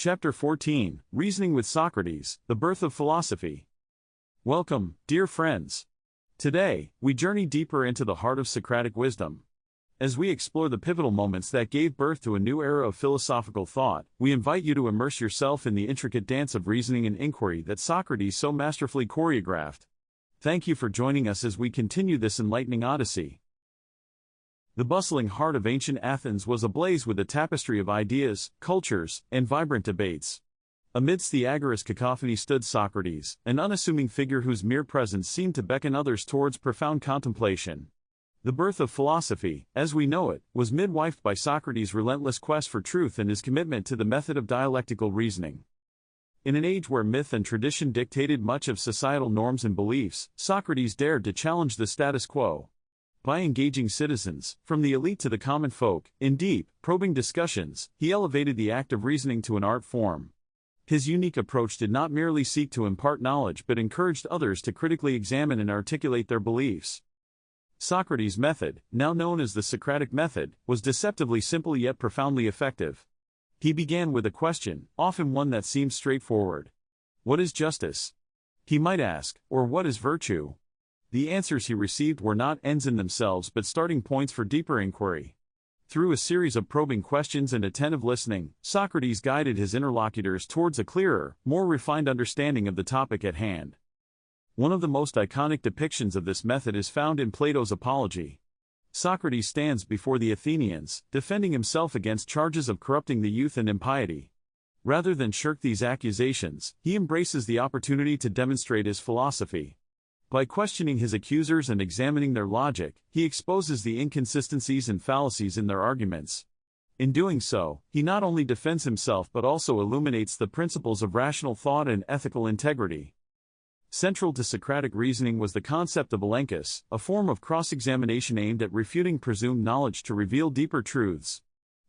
Chapter 14, Reasoning with Socrates, The Birth of Philosophy. Welcome, dear friends. Today, we journey deeper into the heart of Socratic wisdom. As we explore the pivotal moments that gave birth to a new era of philosophical thought, we invite you to immerse yourself in the intricate dance of reasoning and inquiry that Socrates so masterfully choreographed. Thank you for joining us as we continue this enlightening odyssey. The bustling heart of ancient Athens was ablaze with a tapestry of ideas, cultures, and vibrant debates. Amidst the agorous cacophony stood Socrates, an unassuming figure whose mere presence seemed to beckon others towards profound contemplation. The birth of philosophy, as we know it, was midwifed by Socrates' relentless quest for truth and his commitment to the method of dialectical reasoning. In an age where myth and tradition dictated much of societal norms and beliefs, Socrates dared to challenge the status quo. By engaging citizens, from the elite to the common folk, in deep, probing discussions, he elevated the act of reasoning to an art form. His unique approach did not merely seek to impart knowledge but encouraged others to critically examine and articulate their beliefs. Socrates' method, now known as the Socratic method, was deceptively simple yet profoundly effective. He began with a question, often one that seemed straightforward. What is justice? He might ask, or what is virtue? The answers he received were not ends in themselves but starting points for deeper inquiry. Through a series of probing questions and attentive listening, Socrates guided his interlocutors towards a clearer, more refined understanding of the topic at hand. One of the most iconic depictions of this method is found in Plato's Apology. Socrates stands before the Athenians, defending himself against charges of corrupting the youth and impiety. Rather than shirk these accusations, he embraces the opportunity to demonstrate his philosophy. By questioning his accusers and examining their logic, he exposes the inconsistencies and fallacies in their arguments. In doing so, he not only defends himself but also illuminates the principles of rational thought and ethical integrity. Central to Socratic reasoning was the concept of elenchus, a form of cross-examination aimed at refuting presumed knowledge to reveal deeper truths.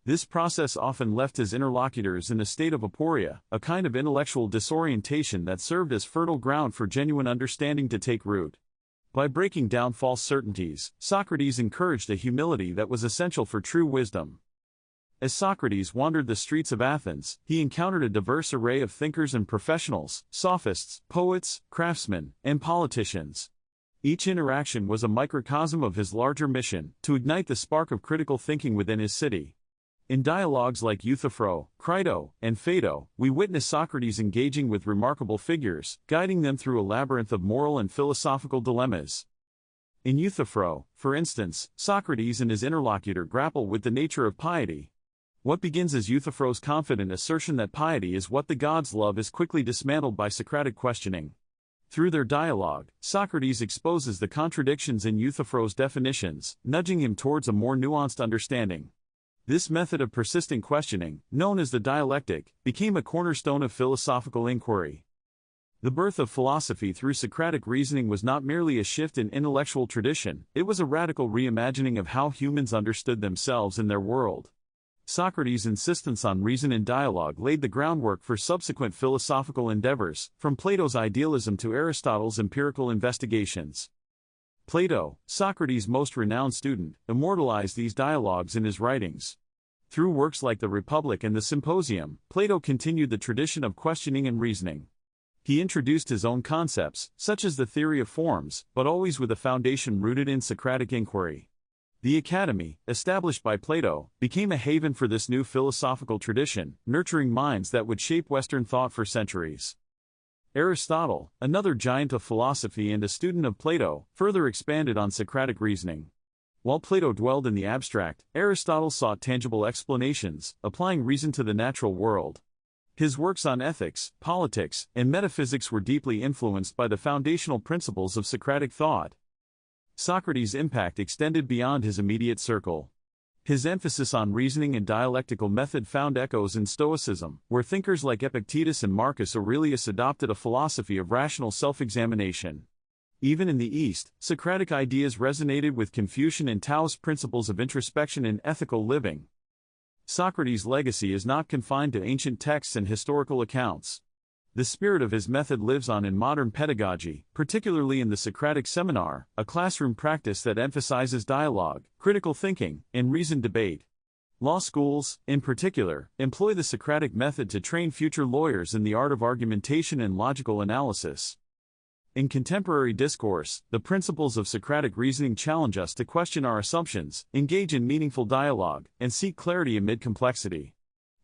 This process often left his interlocutors in a state of aporia, a kind of intellectual disorientation that served as fertile ground for genuine understanding to take root. By breaking down false certainties, Socrates encouraged a humility that was essential for true wisdom. As Socrates wandered the streets of Athens, he encountered a diverse array of thinkers and professionals, sophists, poets, craftsmen, and politicians. Each interaction was a microcosm of his larger mission, to ignite the spark of critical thinking within his city. In dialogues like Euthyphro, Crito, and Phaedo, we witness Socrates engaging with remarkable figures, guiding them through a labyrinth of moral and philosophical dilemmas. In Euthyphro, for instance, Socrates and his interlocutor grapple with the nature of piety. What begins as Euthyphro's confident assertion that piety is what the gods love is quickly dismantled by Socratic questioning. Through their dialogue, Socrates exposes the contradictions in Euthyphro's definitions, nudging him towards a more nuanced understanding. This method of persistent questioning, known as the dialectic, became a cornerstone of philosophical inquiry. The birth of philosophy through Socratic reasoning was not merely a shift in intellectual tradition, it was a radical reimagining of how humans understood themselves and their world. Socrates' insistence on reason and dialogue laid the groundwork for subsequent philosophical endeavors, from Plato's idealism to Aristotle's empirical investigations. Plato, Socrates' most renowned student, immortalized these dialogues in his writings. Through works like the Republic and the Symposium, Plato continued the tradition of questioning and reasoning. He introduced his own concepts, such as the theory of forms, but always with a foundation rooted in Socratic inquiry. The Academy, established by Plato, became a haven for this new philosophical tradition, nurturing minds that would shape Western thought for centuries. Aristotle, another giant of philosophy and a student of Plato, further expanded on Socratic reasoning. While Plato dwelled in the abstract, Aristotle sought tangible explanations, applying reason to the natural world. His works on ethics, politics, and metaphysics were deeply influenced by the foundational principles of Socratic thought. Socrates' impact extended beyond his immediate circle. His emphasis on reasoning and dialectical method found echoes in Stoicism, where thinkers like Epictetus and Marcus Aurelius adopted a philosophy of rational self-examination. Even in the East, Socratic ideas resonated with Confucian and Taoist principles of introspection and ethical living. Socrates' legacy is not confined to ancient texts and historical accounts. The spirit of his method lives on in modern pedagogy, particularly in the Socratic seminar, a classroom practice that emphasizes dialogue, critical thinking, and reasoned debate. Law schools, in particular, employ the Socratic method to train future lawyers in the art of argumentation and logical analysis. In contemporary discourse, the principles of Socratic reasoning challenge us to question our assumptions, engage in meaningful dialogue, and seek clarity amid complexity.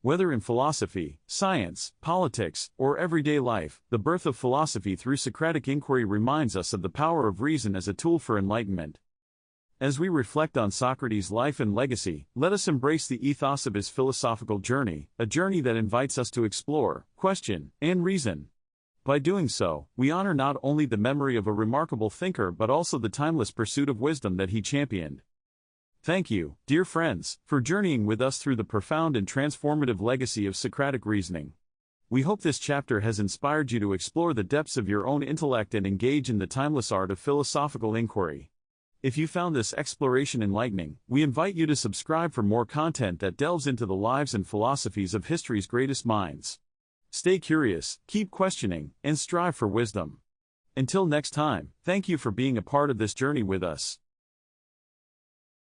Whether in philosophy, science, politics, or everyday life, the birth of philosophy through Socratic inquiry reminds us of the power of reason as a tool for enlightenment. As we reflect on Socrates' life and legacy, let us embrace the ethos of his philosophical journey, a journey that invites us to explore, question, and reason. By doing so, we honor not only the memory of a remarkable thinker but also the timeless pursuit of wisdom that he championed. Thank you, dear friends, for journeying with us through the profound and transformative legacy of Socratic reasoning. We hope this chapter has inspired you to explore the depths of your own intellect and engage in the timeless art of philosophical inquiry. If you found this exploration enlightening, we invite you to subscribe for more content that delves into the lives and philosophies of history's greatest minds. Stay curious, keep questioning, and strive for wisdom. Until next time, thank you for being a part of this journey with us.